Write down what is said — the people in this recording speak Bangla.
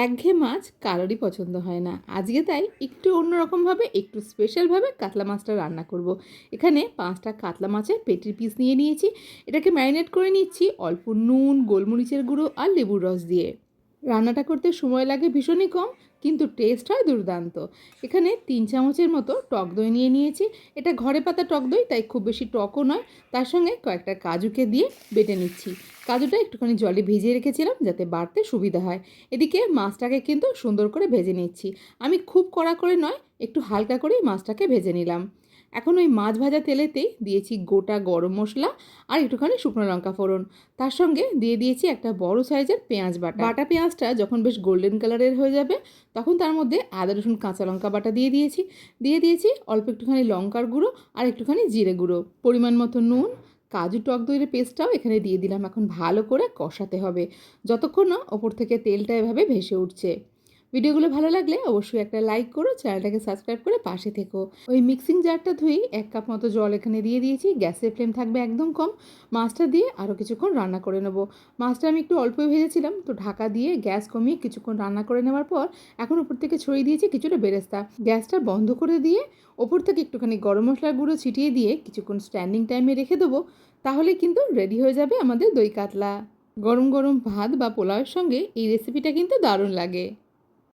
একঘেয়ে মাছ কারোরই পছন্দ হয় না। আজকে তাই একটু অন্যরকমভাবে একটু স্পেশালভাবে কাতলা মাছটা রান্না করব। এখানে 5টা কাতলা মাছের পেটির পিস নিয়ে নিয়েছি। এটাকে ম্যারিনেট করে নিচ্ছি অল্প নুন, গোলমরিচের গুঁড়ো আর লেবুর রস দিয়ে। রান্নাটা করতে সময় লাগে ভীষণই কম, কিন্তু টেস্ট হয় দুর্দান্ত। এখানে 3 চামচের মতো টক দই নিয়ে নিয়েছি। এটা ঘরে পাতা টক দই, তাই খুব বেশি টকও নয়। তার সঙ্গে কয়েকটা কাজুকে দিয়ে বেটে নিচ্ছি। কাজুটা একটুখানি জলে ভিজিয়ে রেখেছিলাম যাতে বাটতে সুবিধা হয়। এদিকে মাছটাকে কিন্তু সুন্দর করে ভেজে নিচ্ছি। আমি খুব কড়া করে নয়, একটু হালকা করেই মাছটাকে ভেজে নিলাম। এখন ওই মাছ ভাজা তেলেতেই দিয়েছি গোটা গরম মশলা আর একটুখানি শুকনো লঙ্কা ফোড়ন। তার সঙ্গে দিয়ে দিয়েছি একটা বড় সাইজের পেঁয়াজ বাটা। বাটা পেঁয়াজটা যখন বেশ গোল্ডেন কালারের হয়ে যাবে, তখন তার মধ্যে আদা রসুন কাঁচা লঙ্কা বাটা দিয়ে দিয়েছি অল্প একটুখানি লঙ্কার গুঁড়ো আর একটুখানি জিরে গুঁড়ো, পরিমাণ মতো নুন, কাজু টক দইয়ের পেস্টটাও এখানে দিয়ে দিলাম। এখন ভালো করে কষাতে হবে যতক্ষণ না ওপর থেকে তেলটা এভাবে ভেসে উঠছে। ভিডিওগুলো ভালো লাগলে অবশ্যই একটা লাইক করো, চ্যানেলটাকে সাবস্ক্রাইব করে পাশে থেকো। ওই মিক্সিং জারটা ধুয়েই 1 কাপ মতো জল এখানে দিয়ে দিয়েছি। গ্যাসের ফ্লেম থাকবে একদম কম। মাছটা দিয়ে আরও কিছুক্ষণ রান্না করে নেব। মাছটা আমি একটু অল্পই ভেজেছিলাম, তো ঢাকা দিয়ে গ্যাস কমিয়ে কিছুক্ষণ রান্না করে নেওয়ার পর এখন উপর থেকে ছড়িয়ে দিয়েছি কিছুটা বেরেস্তা। গ্যাসটা বন্ধ করে দিয়ে ওপর থেকে একটুখানি গরম মশলার গুঁড়ো ছিটিয়ে দিয়ে কিছুক্ষণ স্ট্যান্ডিং টাইমে রেখে দেবো। তাহলে কিন্তু রেডি হয়ে যাবে আমাদের দই কাতলা। গরম গরম ভাত বা পোলাওয়ের সঙ্গে এই রেসিপিটা কিন্তু দারুণ লাগে।